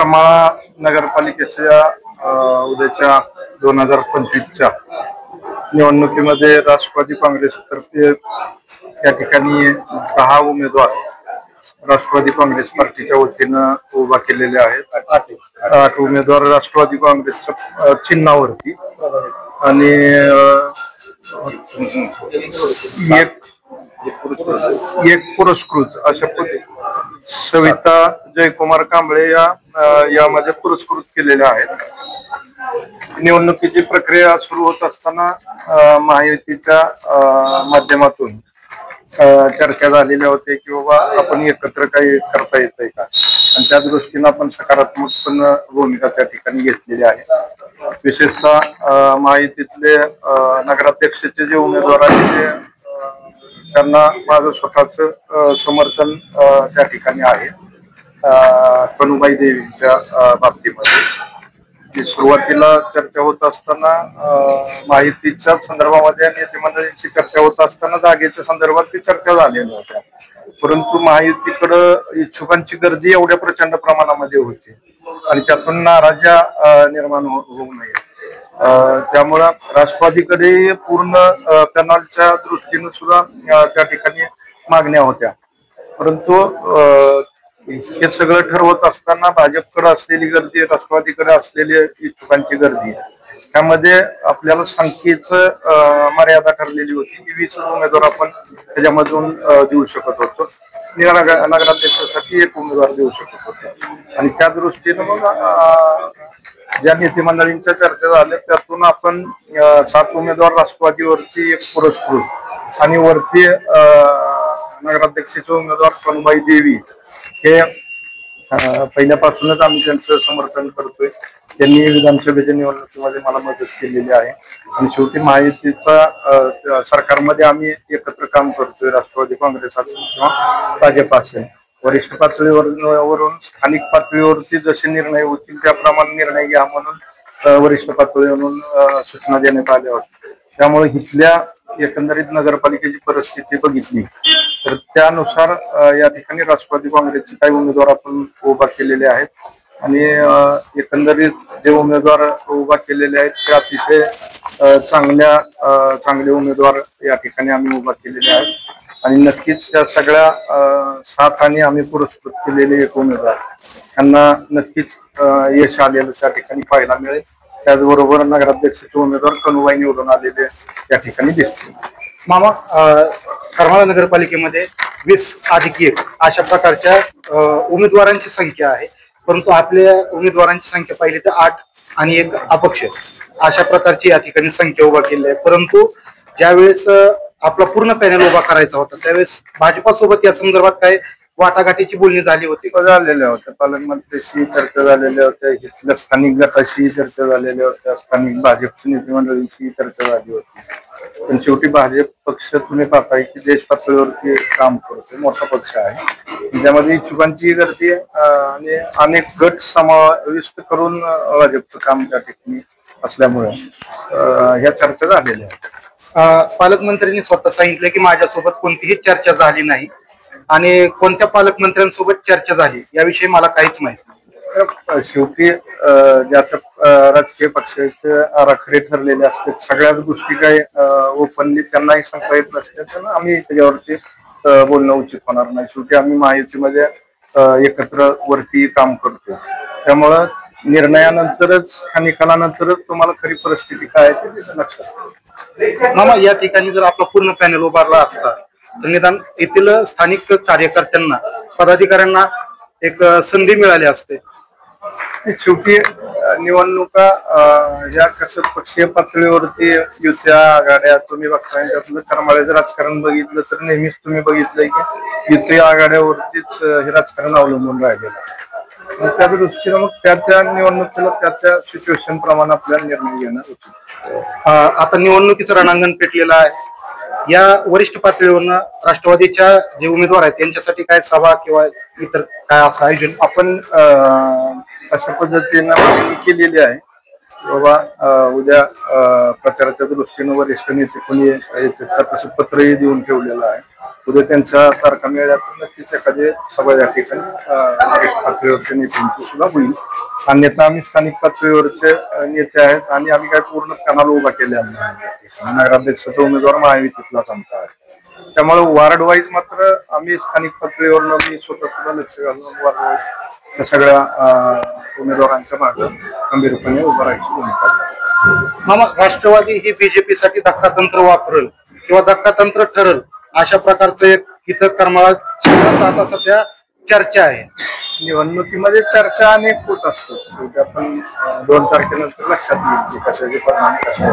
करमाळा नगरपालिकेच्या उद्याच्या 2025च्या निवडणुकीमध्ये राष्ट्रवादी काँग्रेसतर्फे या ठिकाणी 10 उमेदवार राष्ट्रवादी काँग्रेस पार्टीच्या वतीनं उभा केलेले आहेत। 8 उमेदवार राष्ट्रवादी काँग्रेसच्या चिन्हावरती आणि एक पुरस्कृत अशा सविता जयकुमार कांबळे यामध्ये पुरस्कृत केलेल्या आहेत। निवडणुकीची प्रक्रिया सुरू होत असताना महायुतीच्या माध्यमातून चर्चा झालेल्या होत्या की बाबा आपण एकत्र काही करता येतंय का, आणि त्या दृष्टीनं आपण सकारात्मक भूमिका त्या ठिकाणी घेतलेली आहे। विशेषतः महायुतीतले नगराध्यक्षाचे जे उमेदवार आहेत त्यांना माझं स्वतःच समर्थन त्या ठिकाणी आहे। कनुबाई देवींच्या बाबतीमध्ये सुरुवातीला चर्चा होत असताना माहितीच्या संदर्भामध्ये आणि नेते मंडळींची चर्चा होत असताना जागेच्या संदर्भात ती चर्चा झालेल्या होत्या, परंतु महायुतीकडं इच्छुकांची गर्दी एवढ्या प्रचंड प्रमाणामध्ये होती आणि त्यातून नाराज्या निर्माण होऊ नये, त्यामुळं राष्ट्रवादीकडे पूर्ण पॅनलच्या दृष्टीनं सुद्धा त्या ठिकाणी मागण्या होत्या, परंतु हे सगळं ठरवत असताना भाजपकडे असलेली गर्दी, राष्ट्रवादीकडे असलेली इच्छुकांची गर्दी, त्यामध्ये आपल्याला संख्येचं मर्यादा ठरलेली होती की 20 उमेदवार आपण त्याच्यामधून देऊ शकत होतो। नगराध्यक्षासाठी 1 उमेदवार देऊ शकत होतो आणि त्या दृष्टीनं मग ज्या नेते मंडळींच्या चर्चा झाल्या त्यातून आपण 7 उमेदवार राष्ट्रवादीवरती 1 पुरस्कृत आणि वरती नगराध्यक्षाचे उमेदवार कनुबाई देवी हे पहिल्यापासूनच आम्ही त्यांचं समर्थन करतोय। त्यांनी विधानसभेच्या निवडणुकीमध्ये मला मदत केलेली आहे आणि शेवटी महायुतीचा सरकारमध्ये आम्ही एकत्र काम करतोय। राष्ट्रवादी काँग्रेस असेल किंवा भाजप असेल, वरिष्ठ पातळीवरून स्थानिक पातळीवरती जसे निर्णय होतील त्याप्रमाणे निर्णय घ्या म्हणून वरिष्ठ पातळीवरून सूचना देण्यात आल्या होत्या। त्यामुळे इथल्या एकंदरीत नगरपालिकेची परिस्थिती बघितली तर त्यानुसार या ठिकाणी राष्ट्रवादी काँग्रेसचे काही उमेदवार आपण उभा केलेले आहेत आणि एकंदरीत जे उमेदवार उभा केलेले आहेत ते अतिशय चांगले उमेदवार या ठिकाणी आम्ही उभा केलेले आहेत आणि नक्कीच या सगळ्या 7 आणि आम्ही पुरस्कृत केलेले 1 उमेदवार यांना नक्कीच यश आलेलं त्या ठिकाणी पाहायला मिळेल। त्याचबरोबर नगराध्यक्षाचे उमेदवार कनुबाई निवडून आलेले या ठिकाणी दिसतील। मामा, करमाळा नगरपालिकेमध्ये 20+1 अशा प्रकारच्या उमेदवारांची संख्या आहे, परंतु आपल्या उमेदवारांची संख्या पाहिली तर 8 आणि 1 अपक्ष अशा प्रकारची या ठिकाणी संख्या उभा केली आहे। परंतु ज्यावेळेस आपला पूर्ण पॅनल उभा करायचा होता त्यावेळेस भाजपासोबत या संदर्भात काय वाटाघाटीची बोलणी झाली होती? झालेल्या होत्या, पालकमंत्र्यांशी चर्चा झालेल्या होत्या, इथल्या स्थानिक गटाशी चर्चा झालेल्या होत्या, स्थानिक भाजपच्या नेते मंडळींशी चर्चा झाली होती, पण शेवटी भाजप पक्ष तुम्ही पाहताय की देश पातळीवरती काम करतोय, मोठा पक्ष आहे, त्यामध्ये इच्छुकांची गर्दी आणि अनेक गट समाविष्ट करून भाजपचं काम त्या ठिकाणी असल्यामुळे ह्या चर्चा झालेल्या आहेत। पालकमंत्र्यांनी स्वतः सांगितलं की माझ्यासोबत कोणतीही चर्चा झाली नाही आणि कोणत्या पालकमंत्र्यांसोबत चर्चा झाली याविषयी मला काहीच माहिती नाही। शेवटी ज्या राजकीय पक्षाचे आराखडे ठरलेले असतात सगळ्याच गोष्टी काही ओपनली त्यांनाही सांगता येत नसते, तर आम्ही त्याच्यावरती बोलणं उचित होणार नाही। शेवटी आम्ही महायुतीमध्ये एकत्र वरती काम करतो, त्यामुळं निर्णयानंतरच निकालानंतरच तुम्हाला खरी परिस्थिती काय आहे ते लक्षात। मामा, या ठिकाणी जर आपला पूर्ण पॅनल उभारला असता तर निदान येथील स्थानिक कार्यकर्त्यांना, पदाधिकाऱ्यांना एक संधी मिळाली असते। शेवटी निवडणुका या कसं पक्षीय पातळीवरती युत्या आघाड्या तुम्ही बघताय, त्यातलं करमाळ्याचं राजकारण बघितलं तर नेहमीच तुम्ही बघितलंय की युती आघाड्यावरतीच हे राजकारण अवलंबून राहिलेलं आहे। त्या दृष्टीनं मग त्या निवडणुकीला त्या सिच्युएशन प्रमाणे आपल्याला निर्णय घेणं उचित। आता निवडणुकीचं रणांगण पेटलेलं आहे, या वरिष्ठ पातळीवरनं राष्ट्रवादीच्या जे उमेदवार आहेत त्यांच्यासाठी काय सभा किंवा इतर काय असं आयोजन आपण अशा पद्धतीनं केलेली आहे बाबा उद्या प्रचाराच्या दृष्टीनं वरिष्ठ नेते कोणी तसं पत्रही देऊन ठेवलेलं आहे उद्या त्यांच्या तारखा मिळाल्या तर नक्कीच एखादी सभा या ठिकाणी वरिष्ठ पातळीवरच्या नेत्यांची सुद्धा होईल. अन्यथा आम्ही स्थानिक पातळीवरचे नेते आहेत आणि आम्ही काही पूर्ण कॅनल उभा केलेला नाही. नगराध्यक्षाचा उमेदवार महायुतीतलाच आमचा आहे. त्यामुळे वार्ड वाईज मात्र आम्ही स्थानिक पातळीवर मी स्वतः सुद्धा लक्ष घालून वार्ड वाईज त्या सगळ्या उमेदवारांच्या मागे गंभीरपणे उभं राहायची भूमिका आहे. मामा, राष्ट्रवादी ही बीजेपीसाठी धक्कातंत्र वापरेल किंवा धक्कातंत्र ठरेल अशा प्रकारचं एक इथं करमाळा शहरात आता सध्या चर्चा आहे. निवडणुकीमध्ये चर्चा अनेक होत असतात. शेवटी आपण 2 तारखेनंतर लक्षात येईल की कशाचे परिणाम कसे